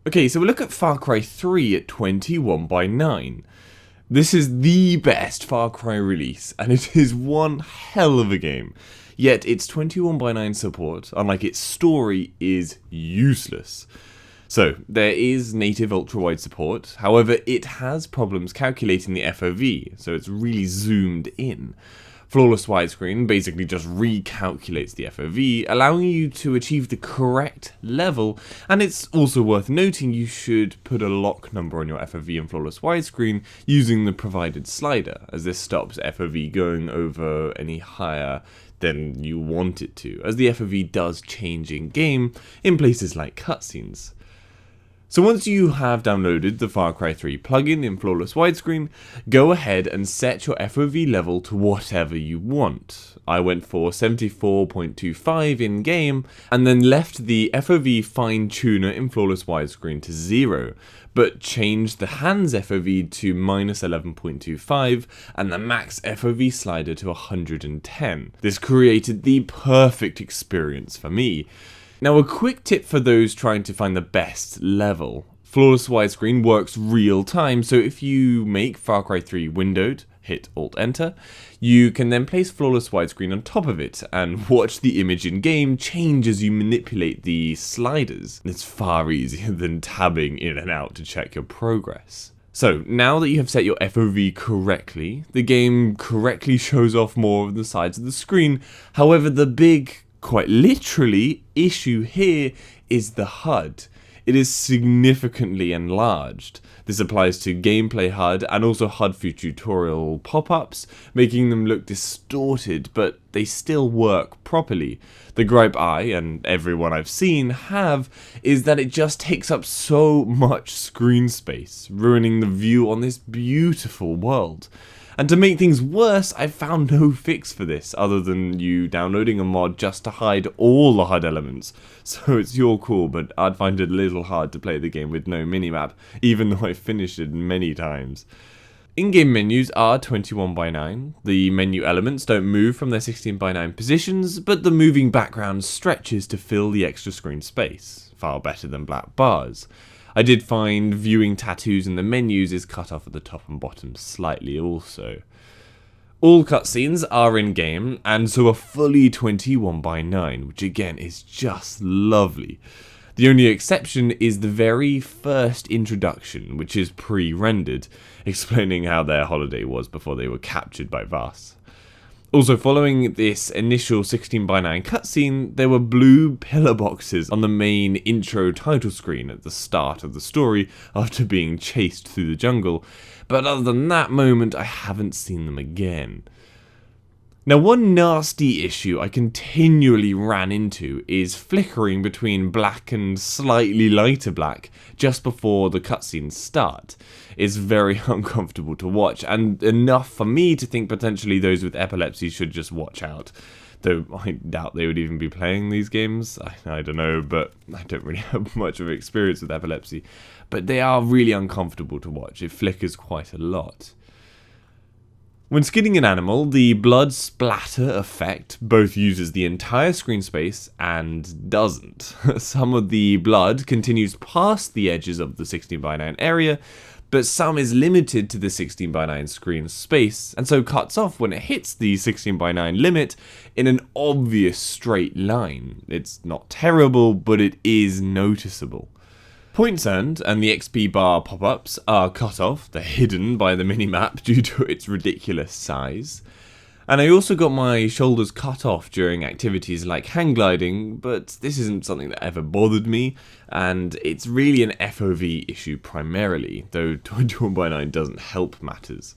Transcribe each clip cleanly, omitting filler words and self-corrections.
Okay, so we'll look at Far Cry 3 at 21:9. This is the best Far Cry release, and it is one hell of a game. Yet its 21:9 support, unlike its story, is useless. So, there is native ultra-wide support, however it has problems calculating the FOV, so it's really zoomed in. Flawless widescreen basically just recalculates the FOV, allowing you to achieve the correct level, and it's also worth noting you should put a lock number on your FOV in flawless widescreen using the provided slider, as this stops FOV going over any higher than you want it to, as the FOV does change in game in places like cutscenes. So once you have downloaded the Far Cry 3 plugin in flawless widescreen, go ahead and set your FOV level to whatever you want. I went for 74.25 in game, and then left the FOV fine tuner in flawless widescreen to 0, but changed the hands FOV to -11.25 and the max FOV slider to 110. This created the perfect experience for me. Now, a quick tip for those trying to find the best level. Flawless widescreen works real time, so if you make Far Cry 3 windowed, hit Alt-Enter, you can then place flawless widescreen on top of it and watch the image in game change as you manipulate the sliders. It's far easier than tabbing in and out to check your progress. So, now that you have set your FOV correctly, the game correctly shows off more of the sides of the screen. However, the big, quite literally, issue here is the HUD. It is significantly enlarged. This applies to gameplay HUD and also HUD for tutorial pop-ups, making them look distorted, but they still work properly. The gripe I, and everyone I've seen, have is that it just takes up so much screen space, ruining the view on this beautiful world. And to make things worse, I've found no fix for this, other than you downloading a mod just to hide all the HUD elements. So it's your call, but I'd find it a little hard to play the game with no minimap, even though I've finished it many times. In-game menus are 21:9. The menu elements don't move from their 16:9 positions, but the moving background stretches to fill the extra screen space. Far better than black bars. I did find viewing tattoos in the menus is cut off at the top and bottom slightly also. All cutscenes are in-game, and so are fully 21:9, which again is just lovely. The only exception is the very first introduction, which is pre-rendered, explaining how their holiday was before they were captured by Vaas. Also, following this initial 16:9 cutscene, there were blue pillar boxes on the main intro title screen at the start of the story after being chased through the jungle, but other than that moment, I haven't seen them again. Now, one nasty issue I continually ran into is flickering between black and slightly lighter black just before the cutscenes start. It's very uncomfortable to watch, and enough for me to think potentially those with epilepsy should just watch out. Though I doubt they would even be playing these games. I don't know, but I don't really have much of experience with epilepsy. But they are really uncomfortable to watch. It flickers quite a lot. When skinning an animal, the blood splatter effect both uses the entire screen space and doesn't. Some of the blood continues past the edges of the 16:9 area, but some is limited to the 16:9 screen space, and so cuts off when it hits the 16:9 limit in an obvious straight line. It's not terrible, but it is noticeable. Points earned and the XP bar pop-ups are cut off, they're hidden by the minimap due to its ridiculous size. And I also got my shoulders cut off during activities like hang gliding, but this isn't something that ever bothered me, and it's really an FOV issue primarily, though 21:9 doesn't help matters.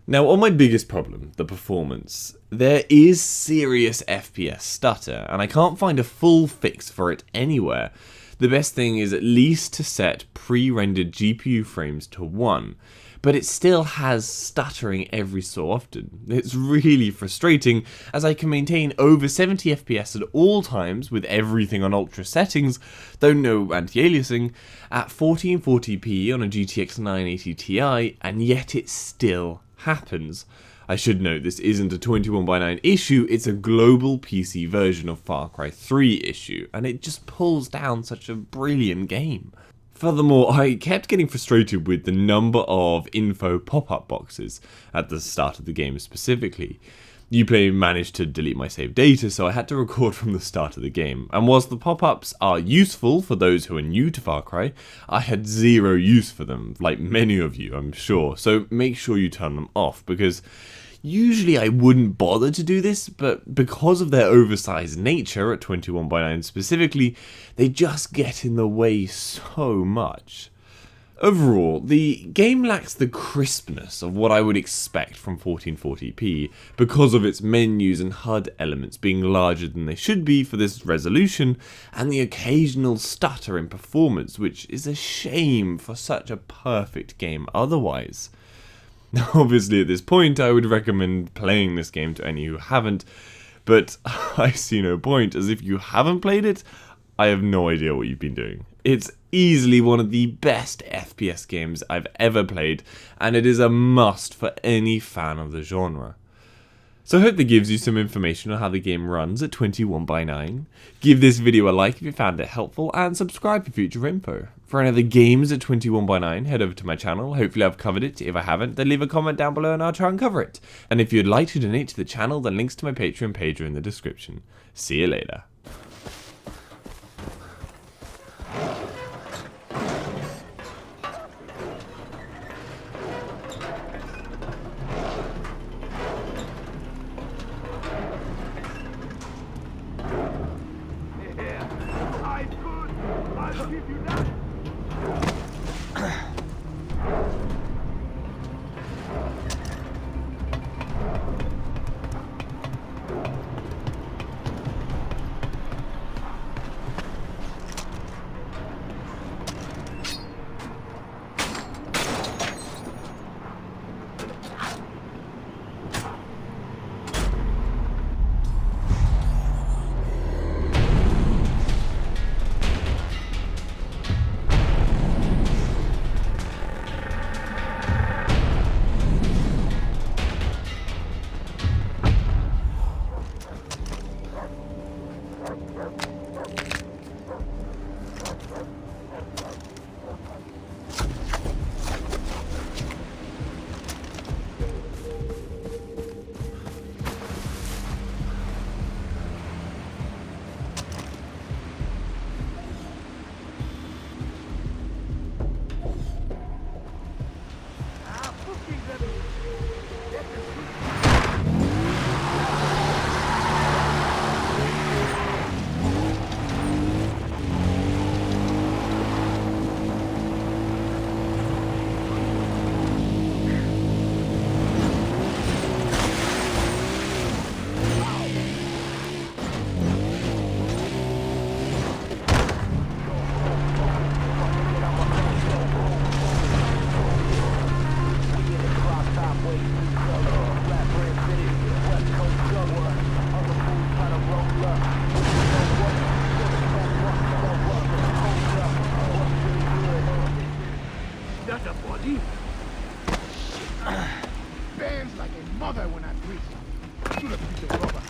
Now, on my biggest problem, the performance, there is serious FPS stutter, and I can't find a full fix for it anywhere. The best thing is at least to set pre-rendered GPU frames to 1, but it still has stuttering every so often. It's really frustrating, as I can maintain over 70 FPS at all times with everything on ultra settings, though no anti-aliasing, at 1440p on a GTX 980 Ti, and yet it still happens. I should note this isn't a 21:9 issue, it's a global PC version of Far Cry 3 issue, and it just pulls down such a brilliant game. Furthermore, I kept getting frustrated with the number of info pop-up boxes at the start of the game specifically. Uplay managed to delete my saved data, so I had to record from the start of the game. And whilst the pop-ups are useful for those who are new to Far Cry, I had zero use for them, like many of you, I'm sure. So make sure you turn them off, because usually I wouldn't bother to do this, but because of their oversized nature at 21:9 specifically, they just get in the way so much. Overall, the game lacks the crispness of what I would expect from 1440p because of its menus and HUD elements being larger than they should be for this resolution, and the occasional stutter in performance, which is a shame for such a perfect game otherwise. Now, obviously at this point I would recommend playing this game to any who haven't, but I see no point, as if you haven't played it, I have no idea what you've been doing. It's easily one of the best FPS games I've ever played, and it is a must for any fan of the genre. So I hope that gives you some information on how the game runs at 21:9. Give this video a like if you found it helpful, and subscribe for future info. For any other games at 21:9, head over to my channel. Hopefully I've covered it. If I haven't, then leave a comment down below and I'll try and cover it. And if you'd like to donate to the channel, then links to my Patreon page are in the description. See you later. I'll give you that. That's a body. Bends like a mother when I breathe. Should have picked a rubber.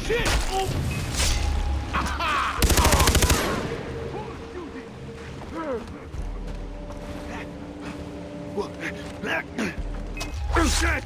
Shit! Oh! Aha! Who's shooting? Shit!